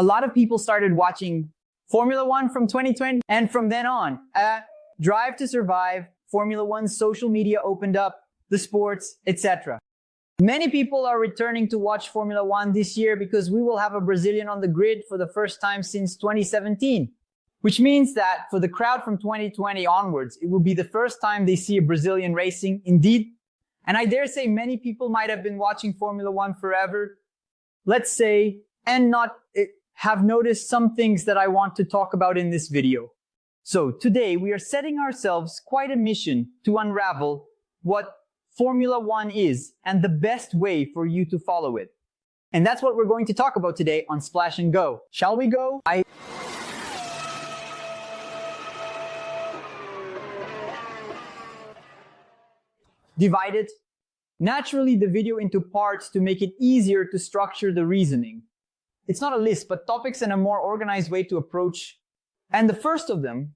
a lot of people started watching Formula One from 2020, and from then on, Drive to Survive, Formula One's social media opened up, the sports, etc. Many people are returning to watch Formula One this year because we will have a Brazilian on the grid for the first time since 2017. Which means that for the crowd from 2020 onwards, it will be the first time they see a Brazilian racing, indeed. And I dare say many people might have been watching Formula One forever, let's say, and not have noticed some things that I want to talk about in this video. So today we are setting ourselves quite a mission to unravel what Formula One is and the best way for you to follow it. And that's what we're going to talk about today on Splash and Go. Shall we go? Divided naturally the video into parts to make it easier to structure the reasoning. It's not a list, but topics in a more organized way to approach. And the first of them,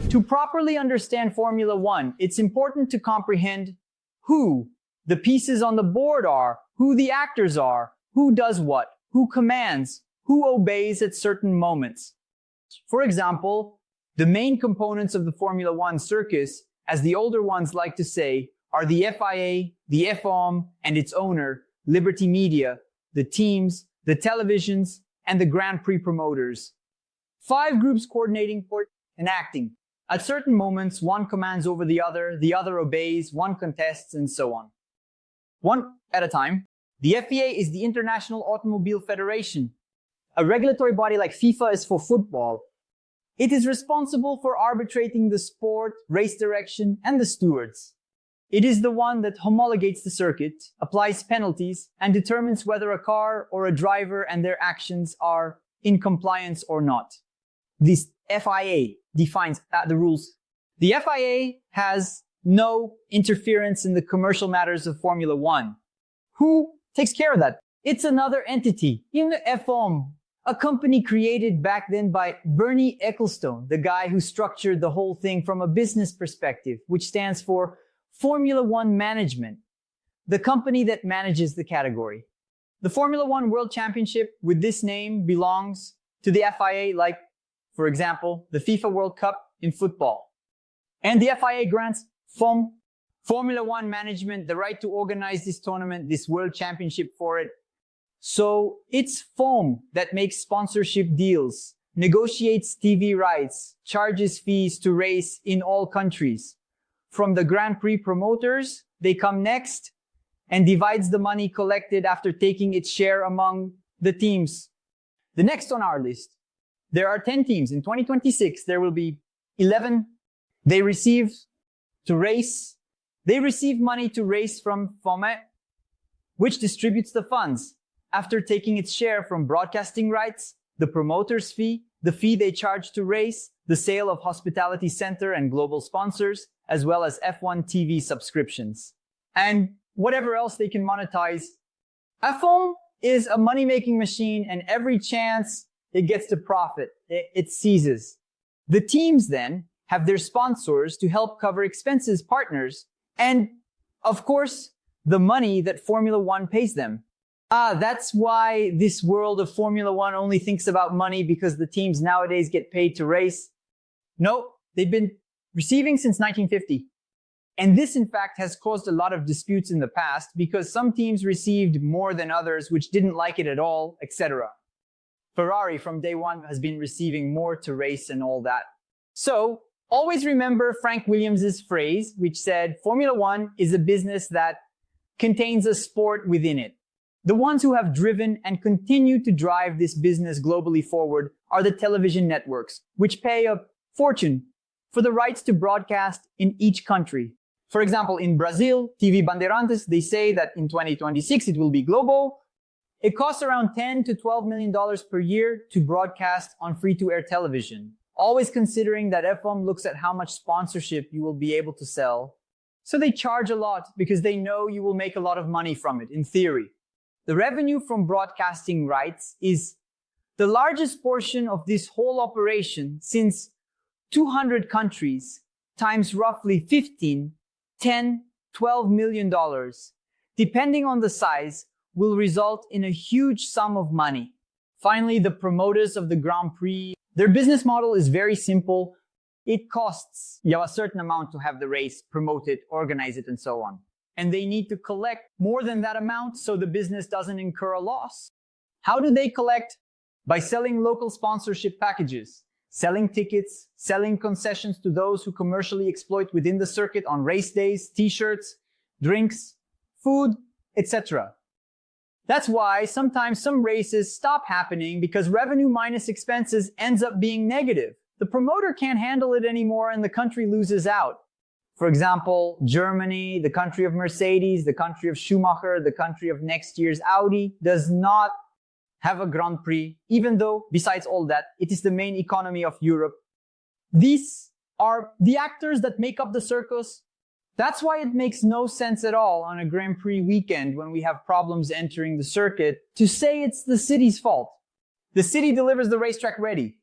to properly understand Formula One, it's important to comprehend who the pieces on the board are, who the actors are, who does what, who commands, who obeys at certain moments. For example, the main components of the Formula One circus, as the older ones like to say, are the FIA, the FOM, and its owner, Liberty Media, the teams, the televisions, and the Grand Prix promoters. 5 groups coordinating and acting. At certain moments, one commands over the other obeys, one contests, and so on. One at a time. The FIA is the International Automobile Federation. A regulatory body like FIFA is for football. It is responsible for arbitrating the sport, race direction, and the stewards. It is the one that homologates the circuit, applies penalties, and determines whether a car or a driver and their actions are in compliance or not. This FIA defines the rules. The FIA has no interference in the commercial matters of Formula One. Who takes care of that? It's another entity. Even the FOM, a company created back then by 𝘾𝙤𝙥𝙮𝙧𝙞𝙜𝙝, the guy who structured the whole thing from a business perspective, which stands for Formula One Management, the company that manages the category. The Formula One World Championship with this name belongs to the FIA, like, for example, the FIFA World Cup in football. And the FIA grants Formula One Management the right to organize this tournament, this World Championship for it. So it's FOM that makes sponsorship deals, negotiates TV rights, charges fees to race in all countries. From the Grand Prix promoters, they come next and divides the money collected after taking its share among the teams. The next on our list, there are 10 teams. In 2026, there will be 11. They receive money to race from FOM, which distributes the funds after taking its share from broadcasting rights, the promoter's fee, the fee they charge to race, the sale of hospitality center and global sponsors, as well as F1 TV subscriptions, and whatever else they can monetize. FOM is a money-making machine, and every chance it gets to profit, it seizes. The teams then have their sponsors to help cover expenses, partners, and, of course, the money that Formula One pays them. That's why this world of Formula One only thinks about money, because the teams nowadays get paid to race. No, they've been receiving since 1950. And this, in fact, has caused a lot of disputes in the past because some teams received more than others which didn't like it at all, etc. Ferrari from day one has been receiving more to race and all that. So always remember Frank Williams' phrase, which said, Formula One is a business that contains a sport within it. The ones who have driven and continue to drive this business globally forward are the television networks, which pay a fortune for the rights to broadcast in each country. For example, in Brazil, TV Bandeirantes, they say that in 2026 it will be global. It costs around $10 to $12 million per year to broadcast on free-to-air television, always considering that FOM looks at how much sponsorship you will be able to sell. So they charge a lot because they know you will make a lot of money from it, in theory. The revenue from broadcasting rights is the largest portion of this whole operation, since 200 countries times roughly 15, $10, $12 million, depending on the size, will result in a huge sum of money. Finally, the promoters of the Grand Prix, their business model is very simple. It costs a certain amount to have the race, promote it, organize it, and so on. And they need to collect more than that amount so the business doesn't incur a loss. How do they collect? By selling local sponsorship packages, selling tickets, selling concessions to those who commercially exploit within the circuit on race days, t-shirts, drinks, food, etc. That's why sometimes some races stop happening because revenue minus expenses ends up being negative. The promoter can't handle it anymore and the country loses out. For example, Germany, the country of Mercedes, the country of Schumacher, the country of next year's Audi, does not have a Grand Prix, even though, besides all that, it is the main economy of Europe. These are the actors that make up the circus. That's why it makes no sense at all on a Grand Prix weekend when we have problems entering the circuit to say it's the city's fault. The city delivers the racetrack ready.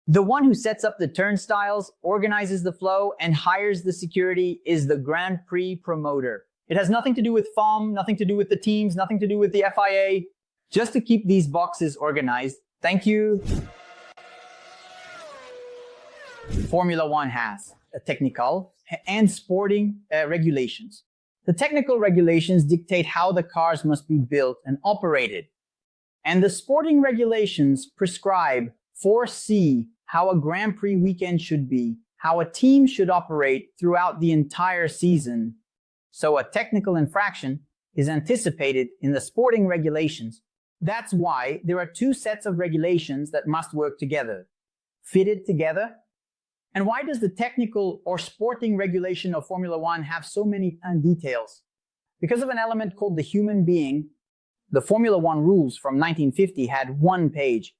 The one who sets up the turnstiles, organizes the flow, and hires the security is the Grand Prix promoter. It has nothing to do with FOM, nothing to do with the teams, nothing to do with the FIA. Just to keep these boxes organized. Thank you. Formula One has technical and sporting regulations. The technical regulations dictate how the cars must be built and operated. And the sporting regulations prescribe, foresee how a Grand Prix weekend should be, how a team should operate throughout the entire season. So a technical infraction is anticipated in the sporting regulations. That's why there are two sets of regulations that must work together, fitted together. And why does the technical or sporting regulation of Formula One have so many details? Because of an element called the human being. The Formula One rules from 1950 had one page.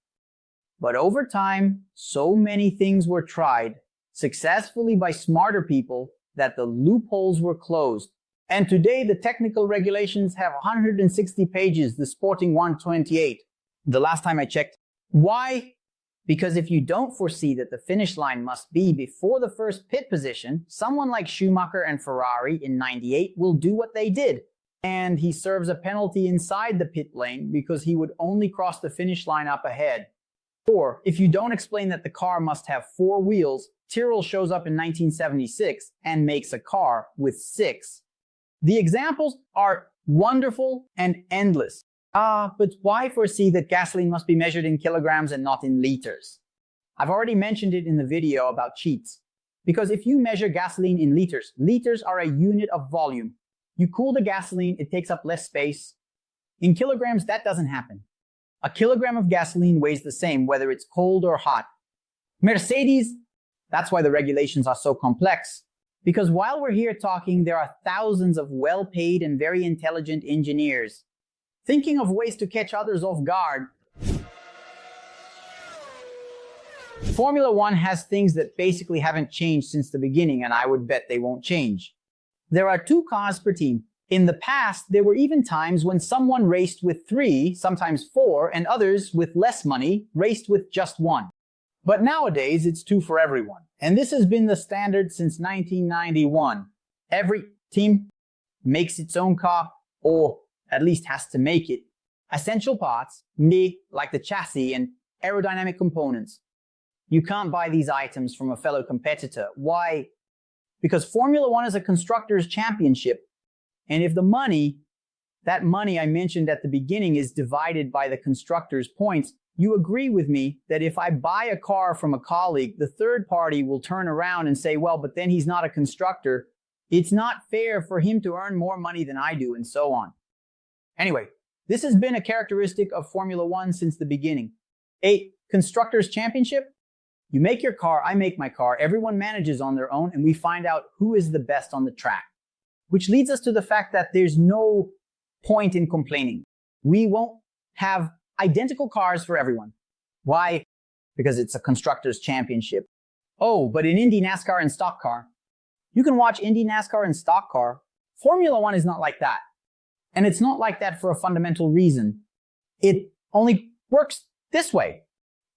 But over time, so many things were tried successfully by smarter people that the loopholes were closed. And today, the technical regulations have 160 pages, the sporting 128. The last time I checked. Why? Because if you don't foresee that the finish line must be before the first pit position, someone like Schumacher and Ferrari in '98 will do what they did. And he serves a penalty inside the pit lane because he would only cross the finish line up ahead. Or, if you don't explain that the car must have 4 wheels, Tyrrell shows up in 1976 and makes a car with 6. The examples are wonderful and endless. But why foresee that gasoline must be measured in kilograms and not in liters? I've already mentioned it in the video about cheats. Because if you measure gasoline in liters, liters are a unit of volume. You cool the gasoline, it takes up less space. In kilograms, that doesn't happen. A kilogram of gasoline weighs the same whether it's cold or hot. Mercedes, that's why the regulations are so complex. Because while we're here talking, there are thousands of well-paid and very intelligent engineers thinking of ways to catch others off guard. Formula One has things that basically haven't changed since the beginning, and I would bet they won't change. There are 2 cars per team. In the past, there were even times when someone raced with 3, sometimes 4, and others with less money raced with just 1. But nowadays, it's 2 for everyone. And this has been the standard since 1991. Every team makes its own car, or at least has to make it. Essential parts, like the chassis and aerodynamic components. You can't buy these items from a fellow competitor. Why? Because Formula One is a constructors' championship. And if that money I mentioned at the beginning is divided by the constructors' points, you agree with me that if I buy a car from a colleague, the third party will turn around and say, well, but then he's not a constructor. It's not fair for him to earn more money than I do, and so on. Anyway, this has been a characteristic of Formula One since the beginning. A constructors' championship? You make your car, I make my car, everyone manages on their own, and we find out who is the best on the track. Which leads us to the fact that there's no point in complaining. We won't have identical cars for everyone. Why? Because it's a constructors' championship. Oh, but in Indy, NASCAR, and Stock Car, you can watch Indy, NASCAR, and Stock Car. Formula One is not like that. And it's not like that for a fundamental reason. It only works this way.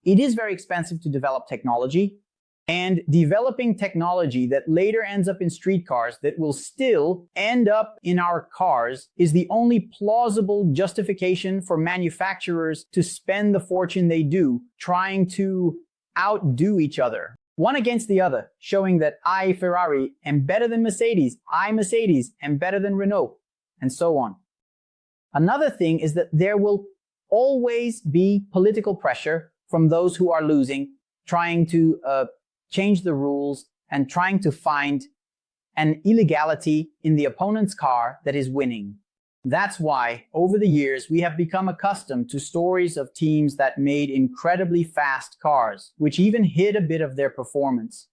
It is very expensive to develop technology. And developing technology that later ends up in streetcars that will still end up in our cars is the only plausible justification for manufacturers to spend the fortune they do trying to outdo each other, one against the other, showing that I, Ferrari, am better than Mercedes, I, Mercedes, am better than Renault, and so on. Another thing is that there will always be political pressure from those who are losing, trying to change the rules and trying to find an illegality in the opponent's car that is winning. That's why, over the years, we have become accustomed to stories of teams that made incredibly fast cars, which even hid a bit of their performance,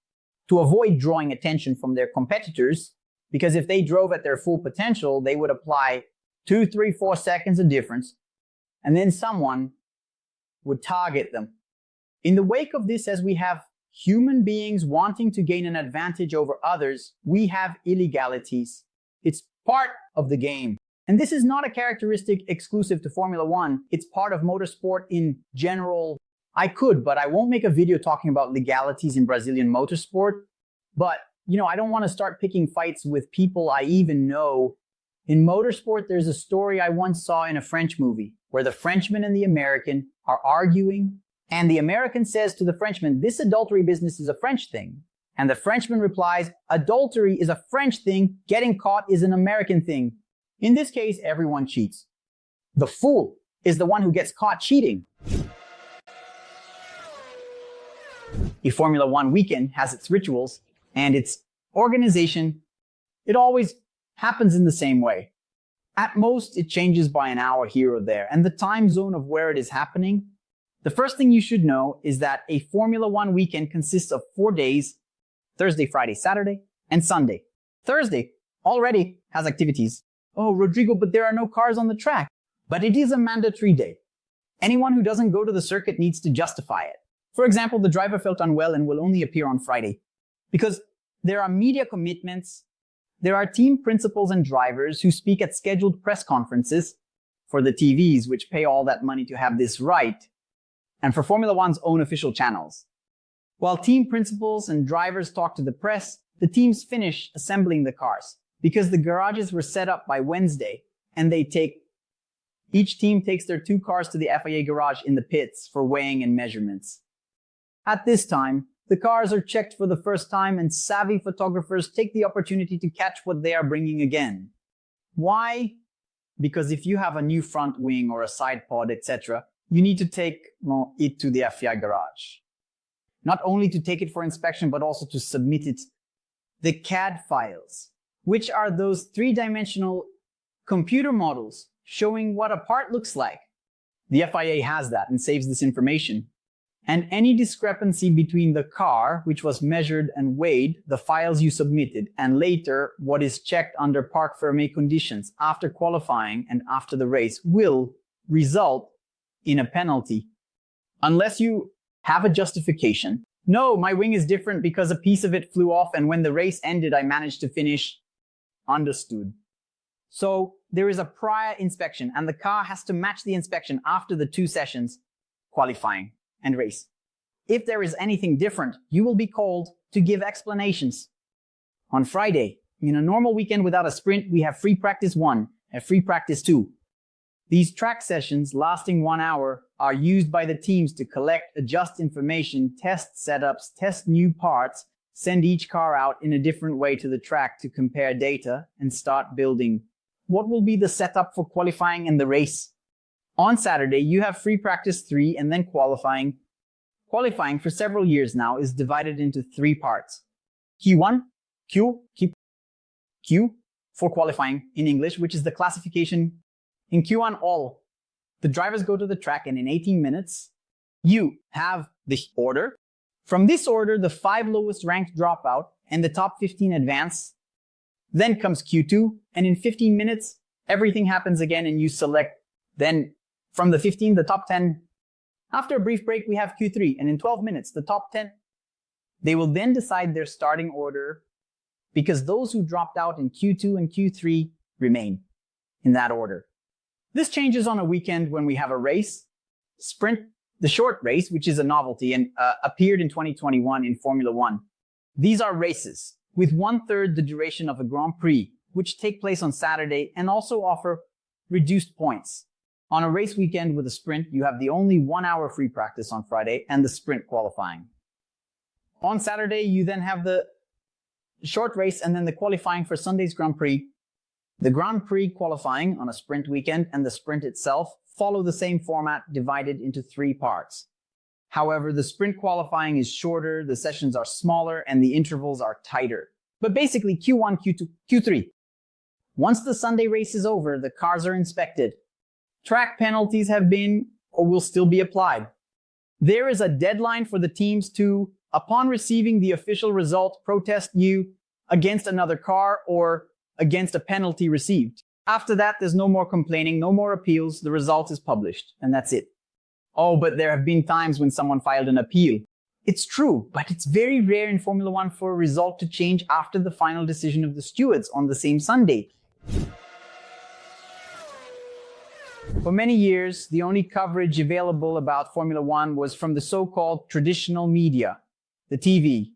to avoid drawing attention from their competitors, because if they drove at their full potential, they would apply 2, 3, 4 seconds of difference, and then someone would target them. In the wake of this, as we have human beings wanting to gain an advantage over others, we have illegalities. It's part of the game. And this is not a characteristic exclusive to Formula One. It's part of motorsport in general. I could, but I won't make a video talking about legalities in Brazilian motorsport. But, I don't want to start picking fights with people I even know. In motorsport, there's a story I once saw in a French movie where the Frenchman and the American are arguing, and the American says to the Frenchman, "This adultery business is a French thing." And the Frenchman replies, "Adultery is a French thing, getting caught is an American thing." In this case, everyone cheats. The fool is the one who gets caught cheating. A Formula One weekend has its rituals and its organization. It always happens in the same way. At most, it changes by an hour here or there, and the time zone of where it is happening. The first thing you should know is that a Formula One weekend consists of 4 days: Thursday, Friday, Saturday, and Sunday. Thursday already has activities. "Oh, Rodrigo, but there are no cars on the track." But it is a mandatory day. Anyone who doesn't go to the circuit needs to justify it. For example, the driver felt unwell and will only appear on Friday. Because there are media commitments, there are team principals and drivers who speak at scheduled press conferences for the TVs, which pay all that money to have this right, and for Formula One's own official channels. While team principals and drivers talk to the press, the teams finish assembling the cars, because the garages were set up by Wednesday, and each team takes their 2 cars to the FIA garage in the pits for weighing and measurements. At this time, the cars are checked for the first time, and savvy photographers take the opportunity to catch what they are bringing again. Why? Because if you have a new front wing or a side pod, etc., you need to take it to the FIA garage. Not only to take it for inspection, but also to submit it. The CAD files, which are those 3-dimensional computer models showing what a part looks like. The FIA has that and saves this information. And any discrepancy between the car, which was measured and weighed, the files you submitted, and later what is checked under parc fermé conditions after qualifying and after the race will result in a penalty. Unless you have a justification. "No, my wing is different because a piece of it flew off and when the race ended I managed to finish." Understood. So there is a prior inspection and the car has to match the inspection after the 2 sessions, qualifying and race. If there is anything different, you will be called to give explanations. On Friday, in a normal weekend without a sprint, we have free practice 1 and free practice 2. These track sessions lasting 1 hour are used by the teams to collect, adjust information, test setups, test new parts, send each car out in a different way to the track to compare data and start building. What will be the setup for qualifying and the race? On Saturday, you have free practice 3 and then qualifying. Qualifying for several years now is divided into 3 parts. Q1, Q for qualifying in English, which is the classification. In Q1, the drivers go to the track, and in 18 minutes, you have the order. From this order, the 5 lowest ranked drop out and the top 15 advance. Then comes Q2, and in 15 minutes, everything happens again and you select. Then from the 15, the top 10. After a brief break, we have Q3, and in 12 minutes, the top 10. They will then decide their starting order because those who dropped out in Q2 and Q3 remain in that order. This changes on a weekend when we have a race, sprint The short race, which is a novelty and appeared in 2021 in Formula One. These are races with 1/3 the duration of a Grand Prix, which take place on Saturday and also offer reduced points. On a race weekend with a sprint, you have the only 1 hour free practice on Friday and the sprint qualifying. On Saturday, you then have the short race and then the qualifying for Sunday's Grand Prix. The Grand Prix qualifying on a sprint weekend and the sprint itself follow the same format divided into 3 parts. However, the sprint qualifying is shorter, the sessions are smaller, and the intervals are tighter. But basically Q1, Q2, Q3. Once the Sunday race is over, the cars are inspected. Track penalties have been or will still be applied. There is a deadline for the teams to, upon receiving the official result, protest you against another car or against a penalty received. After that, there's no more complaining, no more appeals. The result is published, and that's it. Oh, but there have been times when someone filed an appeal. It's true, but it's very rare in Formula One for a result to change after the final decision of the stewards on the same Sunday. For many years, the only coverage available about Formula One was from the so-called traditional media, the TV,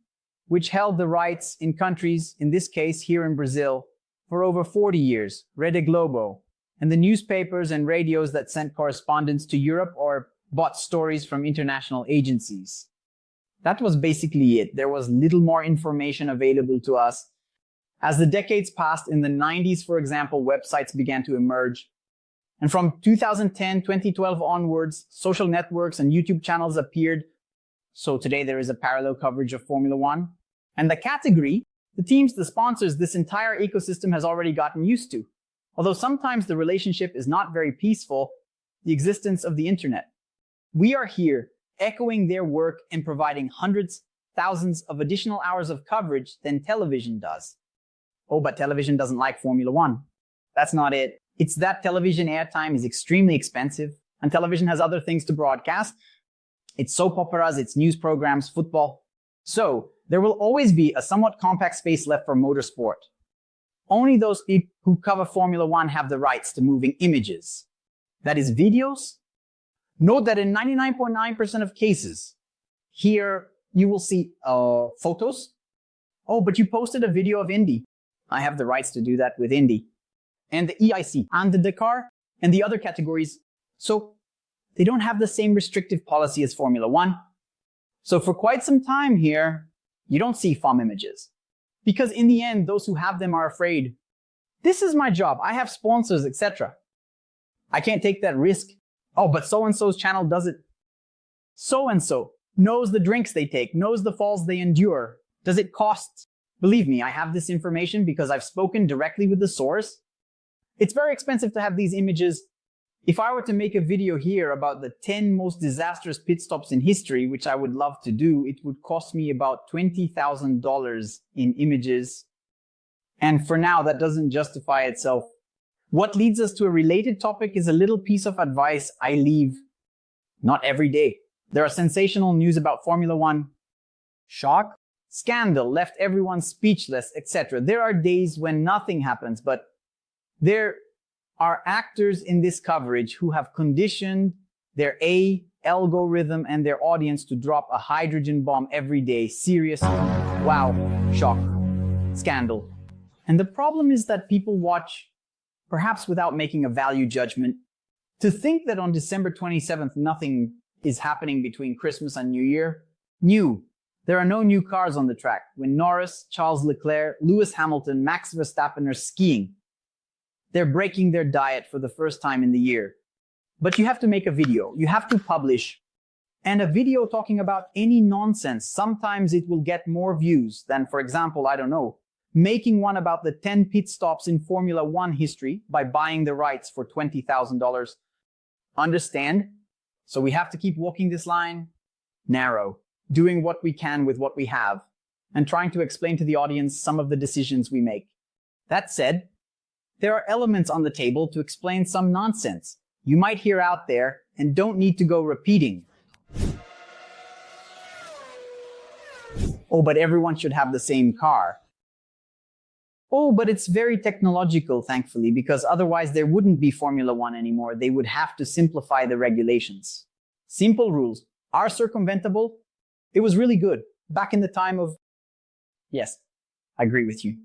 which held the rights in countries, in this case here in Brazil, for over 40 years, Rede Globo, and the newspapers and radios that sent correspondents to Europe or bought stories from international agencies. That was basically it. There was little more information available to us. As the decades passed, in the 90s, for example, websites began to emerge. And from 2010, 2012 onwards, social networks and YouTube channels appeared. So today there is a parallel coverage of Formula One. And the category, the teams, the sponsors, this entire ecosystem has already gotten used to. Although sometimes the relationship is not very peaceful, the existence of the internet. We are here echoing their work and providing hundreds, thousands of additional hours of coverage than television does. Oh, but television doesn't like Formula One. That's not it. It's that television airtime is extremely expensive, and television has other things to broadcast. It's soap operas, it's news programs, football. So there will always be a somewhat compact space left for motorsport. Only those people who cover Formula One have the rights to moving images. That is videos. Note that in 99.9% of cases, here you will see photos. Oh, but you posted a video of Indy. I have the rights to do that with Indy. And the EIC, and the Dakar, and the other categories. So they don't have the same restrictive policy as Formula One. So for quite some time here, you don't see FOM images. Because in the end, those who have them are afraid. This is my job. I have sponsors, etc. I can't take that risk. Oh, but so-and-so's channel does it. So-and-so knows the drinks they take, knows the falls they endure. Does it cost? Believe me, I have this information because I've spoken directly with the source. It's very expensive to have these images. If I were to make a video here about the 10 most disastrous pit stops in history, which I would love to do, it would cost me about $20,000 in images. And for now, that doesn't justify itself. What leads us to a related topic is a little piece of advice I leave not every day. There are sensational news about Formula One. Shock, scandal, left everyone speechless, etc. There are days when nothing happens, but there are actors in this coverage who have conditioned their algorithm and their audience to drop a hydrogen bomb every day. Seriously. Wow. Shock. Scandal. And the problem is that people watch, perhaps without making a value judgment. To think that on December 27th nothing is happening between Christmas and New Year? New. There are no new cars on the track when Norris, Charles Leclerc, Lewis Hamilton, Max Verstappen are skiing. They're breaking their diet for the first time in the year. But you have to make a video. You have to publish. And a video talking about any nonsense, sometimes it will get more views than, for example, I don't know, making one about the 10 pit stops in Formula One history by buying the rights for $20,000. Understand? So we have to keep walking this line narrow, doing what we can with what we have, and trying to explain to the audience some of the decisions we make. That said, there are elements on the table to explain some nonsense you might hear out there and don't need to go repeating. Oh, but everyone should have the same car. Oh, but it's very technological, thankfully, because otherwise there wouldn't be Formula One anymore. They would have to simplify the regulations. Simple rules are circumventable. It was really good back in the time of... Yes, I agree with you.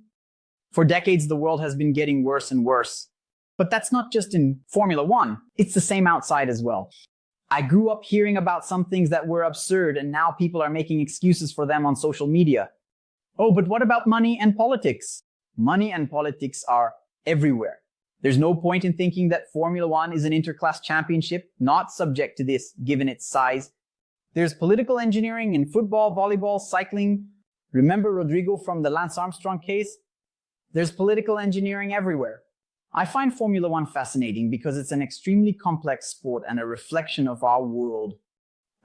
For decades, the world has been getting worse and worse. But that's not just in Formula One. It's the same outside as well. I grew up hearing about some things that were absurd, and now people are making excuses for them on social media. Oh, but what about money and politics? Money and politics are everywhere. There's no point in thinking that Formula One is an interclass championship, not subject to this, given its size. There's political engineering in football, volleyball, cycling. Remember Rodrigo from the Lance Armstrong case? There's political engineering everywhere. I find Formula One fascinating because it's an extremely complex sport and a reflection of our world.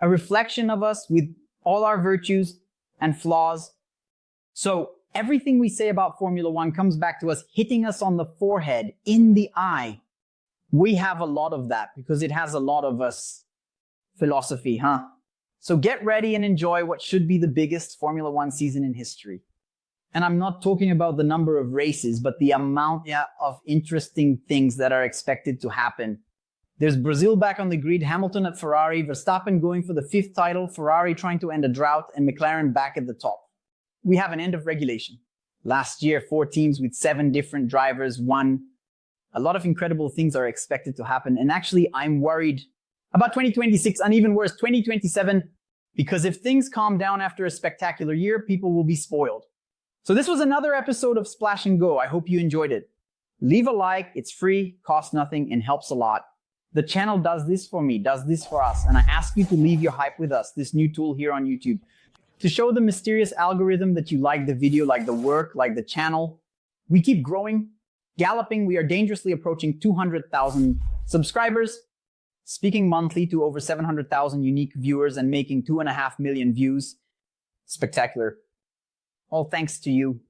A reflection of us with all our virtues and flaws. So everything we say about Formula One comes back to us hitting us on the forehead, in the eye. We have a lot of that because it has a lot of us philosophy, huh? So get ready and enjoy what should be the biggest Formula One season in history. And I'm not talking about the number of races, but the amount of interesting things that are expected to happen. There's Brazil back on the grid, Hamilton at Ferrari, Verstappen going for the 5th title, Ferrari trying to end a drought, and McLaren back at the top. We have an end of regulation. Last year, 4 teams with 7 different drivers won. A lot of incredible things are expected to happen. And actually, I'm worried about 2026 and even worse, 2027, because if things calm down after a spectacular year, people will be spoiled. So this was another episode of Splash and Go. I hope you enjoyed it. Leave a like, it's free, costs nothing, and helps a lot. The channel does this for me, does this for us, and I ask you to leave your hype with us, this new tool here on YouTube, to show the mysterious algorithm that you like the video, like the work, like the channel. We keep growing, galloping. We are dangerously approaching 200,000 subscribers, speaking monthly to over 700,000 unique viewers and making 2.5 million views. Spectacular. All thanks to you.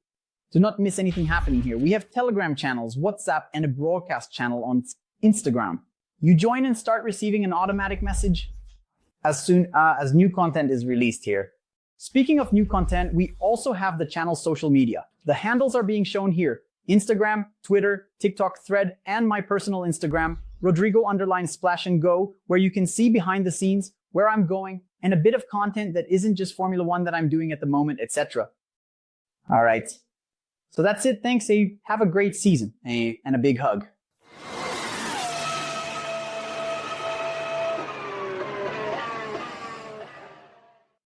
Do not miss anything happening here. We have Telegram channels, WhatsApp, and a broadcast channel on Instagram. You join and start receiving an automatic message as soon as new content is released here. Speaking of new content, we also have the channel's social media. The handles are being shown here: Instagram, Twitter, TikTok, Thread, and my personal Instagram, Rodrigo_Splash and Go, where you can see behind the scenes, where I'm going, and a bit of content that isn't just Formula One that I'm doing at the moment, etc. All right. So that's it. Thanks. Have a great season and a big hug.